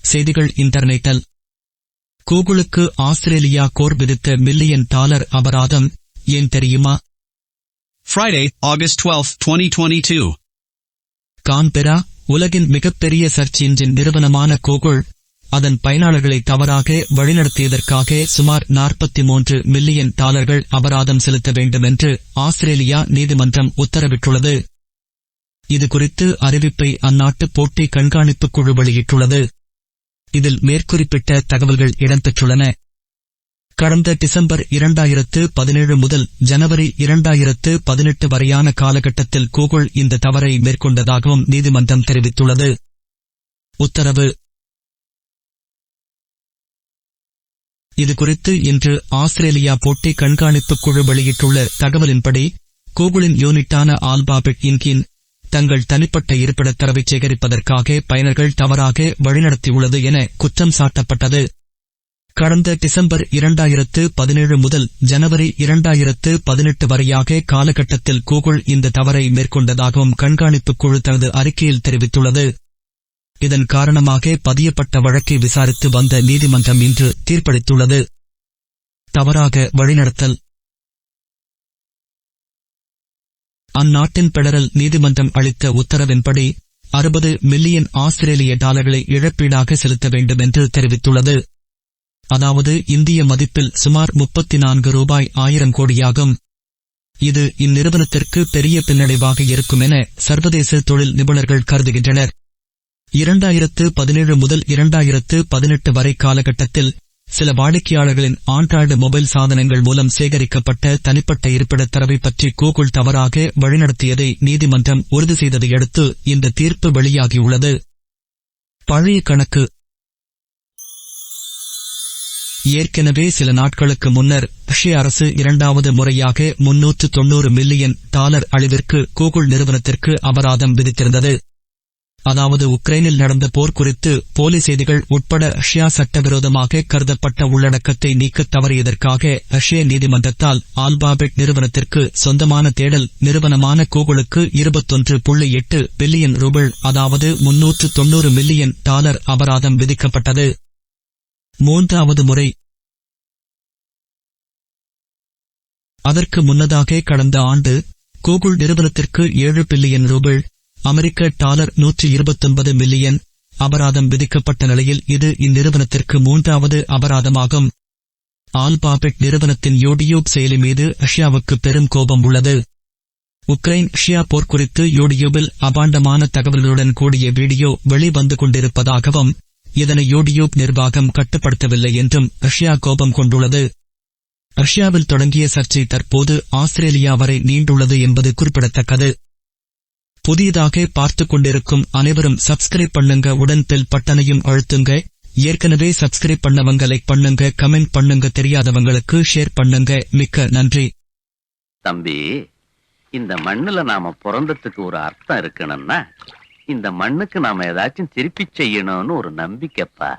செய்திகள் இன்டர்நெட்டில். கூகுளுக்கு Australia core விதித்த $1 மில்லியன் அபராதம் ஏன் தெரியுமா? Friday, August 12, 2022. கான்பெரா, உலகின் மிகப்பெரிய சர்ச் இன்ஜின் நிறுவனமான கூகுள் அதன் பயனாளர்களை தவறாக வழிநடத்தியதற்காக சுமார் $43 மில்லியன் அபராதம் செலுத்த வேண்டும் என்று ஆஸ்திரேலியா நீதிமன்றம் உத்தரவிட்டுள்ளது. இது குறித்து அறிவிப்பை அந்நாட்டு போட்டி கண்காணிப்பு குழு வெளியிட்டுள்ளது. இதில் மேற்குறிப்பிட்ட தகவல்கள் இடம்பெற்றுள்ளன. கடந்த டிசம்பர் 2017 முதல் ஜனவரி 2018 வரையான காலகட்டத்தில் கூகுள் இந்த தவறை மேற்கொண்டதாகவும் நீதிமன்றம் தெரிவித்துள்ளது. உத்தரவு. இதுகுறித்து இன்று ஆஸ்திரேலியா போட்டி கண்காணிப்பு குழு வெளியிட்டுள்ள தகவலின்படி கூகுளின் யூனிட்டான ஆல்பாபெட் இன்கின் தங்கள் தனிப்பட்ட இருப்பிடத் தரவை சேகரிப்பதற்காக பயனர்கள் தவறாக வழிநடத்தியுள்ளது என குற்றம் சாட்டப்பட்டது. கடந்த டிசம்பர் 2017 முதல் ஜனவரி 2018 வரையாக காலகட்டத்தில் கூகுள் இந்த தவறை மேற்கொண்டதாகவும் கண்காணிப்பு குழு தனது அறிக்கையில் தெரிவித்துள்ளது. இதன் காரணமாக பதியப்பட்ட வழக்கை விசாரித்து வந்த நீதிமன்றம் இன்று தீர்ப்பளித்துள்ளது. தவறாக வழிநடத்தல். அந்நாட்டின் பெடரல் நீதிமன்றம் அளித்த உத்தரவின்படி $60 மில்லியன் இழப்பீடாக செலுத்த வேண்டும் என்று தெரிவித்துள்ளது. அதாவது இந்திய மதிப்பில் சுமார் $34,000 கோடியாகும். இது இந்நிறுவனத்திற்கு பெரிய பின்னடைவாக இருக்கும் என சர்வதேச தொழில் நிபுணர்கள் கருதுகின்றனர். 2017 முதல் 2018 வரை காலகட்டத்தில் சில வாடிக்கையாளர்களின் ஆண்ட்ராய்டு மொபைல் சாதனங்கள் மூலம் சேகரிக்கப்பட்ட தனிப்பட்ட இருப்பிடத் தரவை பற்றி கூகுள் தவறாக வழிநடத்தியதை நீதிமன்றம் உறுதி செய்ததை அடுத்து இந்த தீர்ப்பு வெளியாகியுள்ளது. பழைய கணக்கு. ஏற்கனவே சில நாட்களுக்கு முன்னர் ரஷ்ய அரசு இரண்டாவது முறையாக $390 மில்லியன் அளவிற்கு கூகுள் நிறுவனத்திற்கு அபராதம் விதித்திருந்தது. அதாவது உக்ரைனில் நடந்த போர் குறித்து போலி செய்திகள் உட்பட ரஷ்யா சட்டவிரோதமாக கருதப்பட்ட உள்ளடக்கத்தை நீக்கத் தவறியதற்காக ரஷ்ய நீதிமன்றத்தால் ஆல்பாபெட் நிறுவனத்திற்கு சொந்தமான தேடல் நிறுவனமான கூகுளுக்கு $21.8 பில்லியன் அதாவது $390 மில்லியன் அபராதம் விதிக்கப்பட்டது. மூன்றாவது முறை. அதற்கு முன்னதாக கடந்த ஆண்டு கூகுள் நிறுவனத்திற்கு $7 பில்லியன் அமெரிக்க $129 மில்லியன் அபராதம் விதிக்கப்பட்ட நிலையில் இது இந்நிறுவனத்திற்கு மூன்றாவது அபராதமாகும். ஆல்பாபெட் நிறுவனத்தின் யூடியூப் செயலி மீது ரஷ்யாவுக்கு பெரும் கோபம் உள்ளது. உக்ரைன் ரஷ்யா போர் குறித்து யூடியூபில் அபாண்டமான தகவல்களுடன் கூடிய வீடியோ வெளிவந்து கொண்டிருப்பதாகவும் இதனை யூடியூப் நிர்வாகம் கட்டுப்படுத்தவில்லை என்றும் ரஷ்யா கோபம் கொண்டுள்ளது. ரஷ்யாவில் தொடங்கிய சர்ச்சை தற்போது ஆஸ்திரேலியா வரை நீண்டுள்ளது என்பது குறிப்பிடத்தக்கது. புதியதாக பார்த்துக் கொண்டிருக்கும் அனைவரும் சப்ஸ்கிரைப் பண்ணுங்க, உடன் பெல் பட்டனையும் அழுத்துங்க. ஏற்கனவே சப்ஸ்கிரைப் பண்ணவங்க லைக் பண்ணுங்க, கமெண்ட் பண்ணுங்க, தெரியாதவங்களுக்கு ஷேர் பண்ணுங்க. மிக்க நன்றி. தம்பி, இந்த மண்ணுல நாம பிறந்ததுக்கு ஒரு அர்த்தம் இருக்கணும்னா இந்த மண்ணுக்கு நாம ஏதாச்சும் திருப்பி செய்யணும்னு ஒரு நம்பிக்கைப்பா.